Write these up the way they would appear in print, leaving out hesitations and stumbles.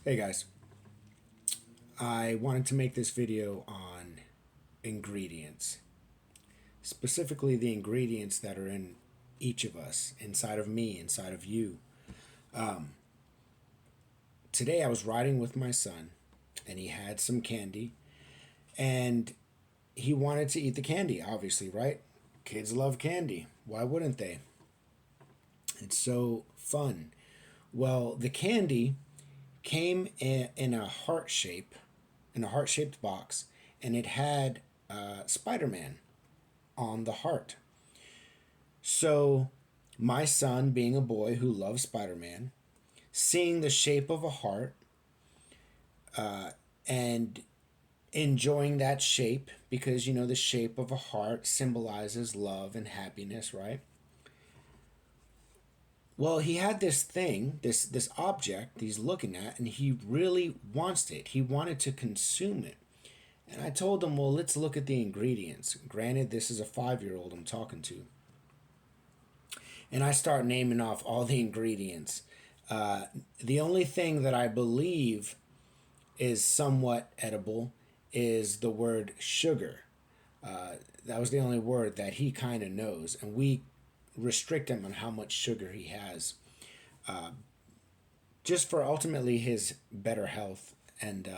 Hey guys, I wanted to make this video on ingredients, specifically the ingredients that are in each of us, inside of me, inside of you. Today I was riding with my son and he had some candy and he wanted to eat the candy, obviously, right? Kids love candy. Why wouldn't they? It's so fun. Well, the candy came in a heart shape, in a heart shaped box, and it had Spider Man on the heart. So, my son, being a boy who loves Spider Man, seeing the shape of a heart and enjoying that shape because you know the shape of a heart symbolizes love and happiness, right? Well, he had this thing, this object he's looking at, and he really wants it. He wanted to consume it. And I told him, well, let's look at the ingredients. Granted, this is a 5-year-old I'm talking to. And I start naming off all the ingredients. The only thing that I believe is somewhat edible is the word sugar. That was the only word that he kind of knows. And we restrict him on how much sugar he has, just for ultimately his better health. And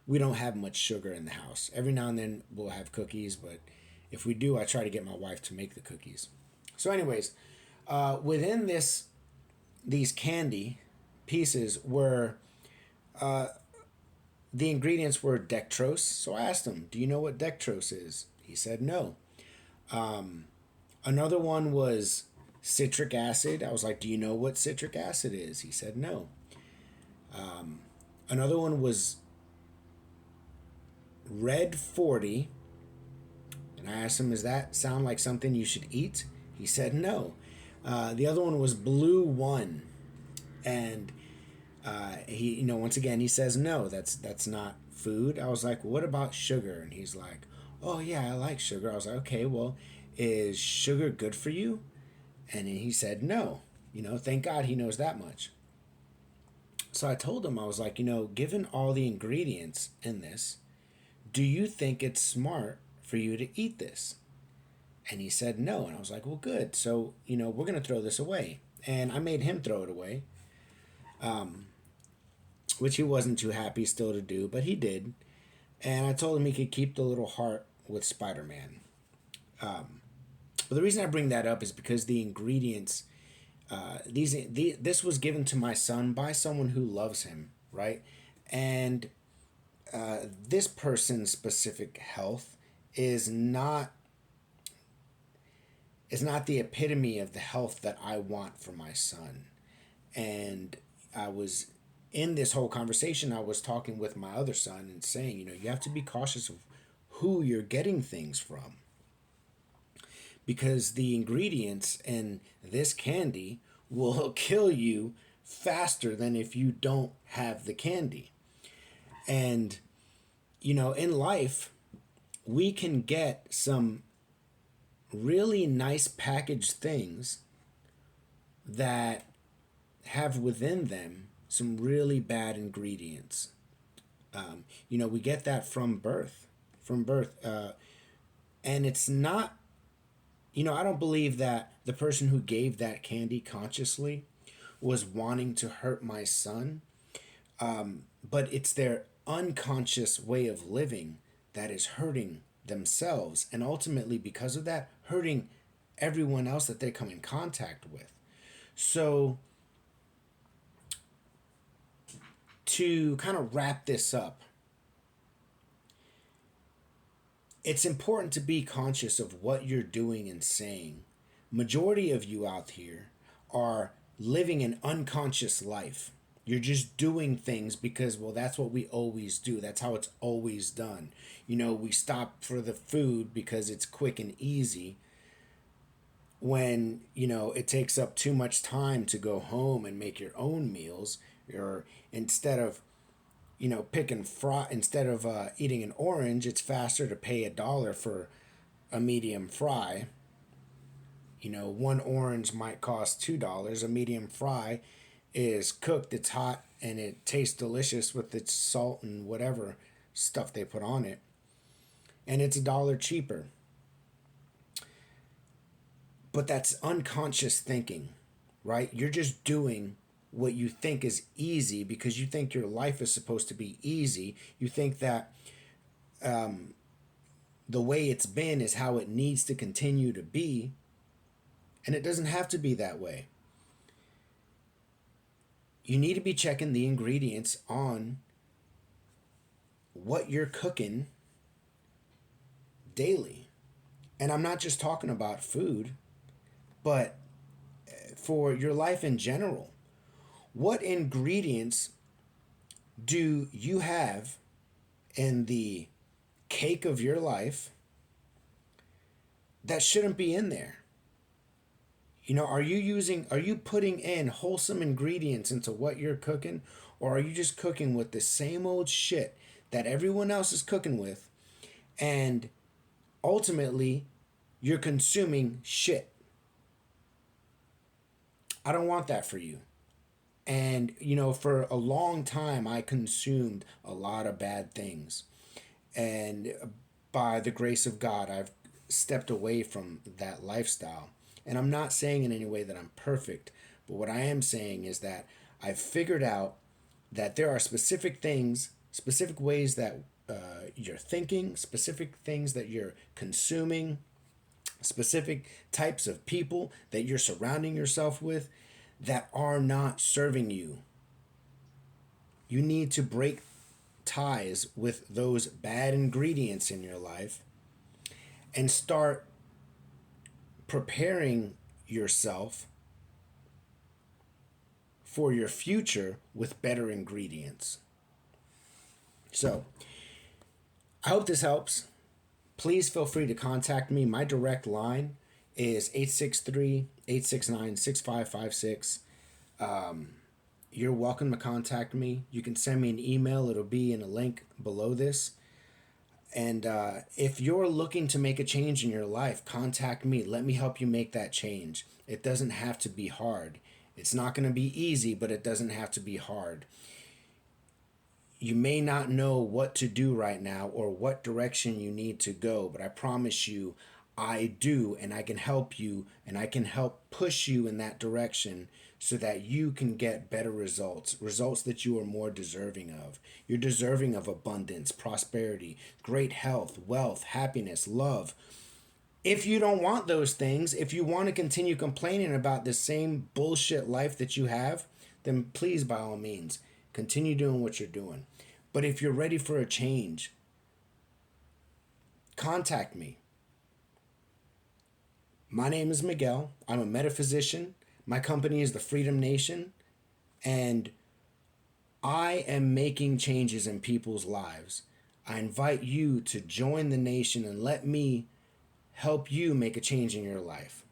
we don't have much sugar in the house. Every now and then we'll have cookies, but if we do, I try to get my wife to make the cookies. So, anyways, within these candy pieces were the ingredients were dextrose. So I asked him, "Do you know what dextrose is?" He said no. Another one was citric acid. I was like, "Do you know what citric acid is?" He said no. Another one was red 40. And I asked him, "Does that sound like something you should eat?" He said no. The other one was blue 1. And he, once again, he says no, that's not food. I was like, well, what about sugar? And he's like, oh yeah, I like sugar. I was like, okay, well, is sugar good for you? And he said no. Thank God he knows that much. So I told him, I was like, given all the ingredients in this, do you think it's smart for you to eat this? And he said no. And I was like, well, good. So, we're going to throw this away. And I made him throw it away, which he wasn't too happy still to do, but he did. And I told him he could keep the little heart with Spider Man. But the reason I bring that up is because the ingredients, this was given to my son by someone who loves him, right? And this person's specific health is not the epitome of the health that I want for my son. And I was in this whole conversation, I was talking with my other son and saying, you have to be cautious of who you're getting things from. Because the ingredients in this candy will kill you faster than if you don't have the candy. And, in life, we can get some really nice packaged things that have within them some really bad ingredients. We get that from birth. And it's not, I don't believe that the person who gave that candy consciously was wanting to hurt my son. But it's their unconscious way of living that is hurting themselves. And ultimately, because of that, hurting everyone else that they come in contact with. So, to kind of wrap this up, it's important to be conscious of what you're doing and saying. Majority of you out here are living an unconscious life. You're just doing things because, well, that's what we always do. That's how it's always done. We stop for the food because it's quick and easy when, it takes up too much time to go home and make your own meals. Or instead of eating an orange, it's faster to pay $1 for a medium fry. One orange might cost $2. A medium fry is cooked, it's hot, and it tastes delicious with its salt and whatever stuff they put on it. And it's $1 cheaper. But that's unconscious thinking, right? You're just doing what you think is easy because you think your life is supposed to be easy. You think that the way it's been is how it needs to continue to be. And it doesn't have to be that way. You need to be checking the ingredients on what you're cooking daily. And I'm not just talking about food, but for your life in general. What ingredients do you have in the cake of your life that shouldn't be in there? You know, are you putting in wholesome ingredients into what you're cooking, or are you just cooking with the same old shit that everyone else is cooking with, and ultimately you're consuming shit? I don't want that for you. And, you know, for a long time, I consumed a lot of bad things. And by the grace of God, I've stepped away from that lifestyle. And I'm not saying in any way that I'm perfect, but what I am saying is that I've figured out that there are specific things, specific ways that you're thinking, specific things that you're consuming, specific types of people that you're surrounding yourself with that are not serving you. You need to break ties with those bad ingredients in your life and start preparing yourself for your future with better ingredients. So, I hope this helps. Please feel free to contact me. My direct line is 863-869-6556. You're welcome to contact me. You can send me an email. It'll be in a link below this. And if you're looking to make a change in your life, contact me. Let me help you make that change. It doesn't have to be hard. It's not going to be easy, but it doesn't have to be hard. You may not know what to do right now or what direction you need to go, but I promise you, I do, and I can help you, and I can help push you in that direction so that you can get better results, results that you are more deserving of. You're deserving of abundance, prosperity, great health, wealth, happiness, love. If you don't want those things, if you want to continue complaining about the same bullshit life that you have, then please, by all means, continue doing what you're doing. But if you're ready for a change, contact me. My name is Miguel. I'm a metaphysician. My company is the Freedom Nation. And I am making changes in people's lives. I invite you to join the nation and let me help you make a change in your life.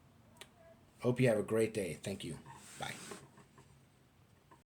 Hope you have a great day. Thank you.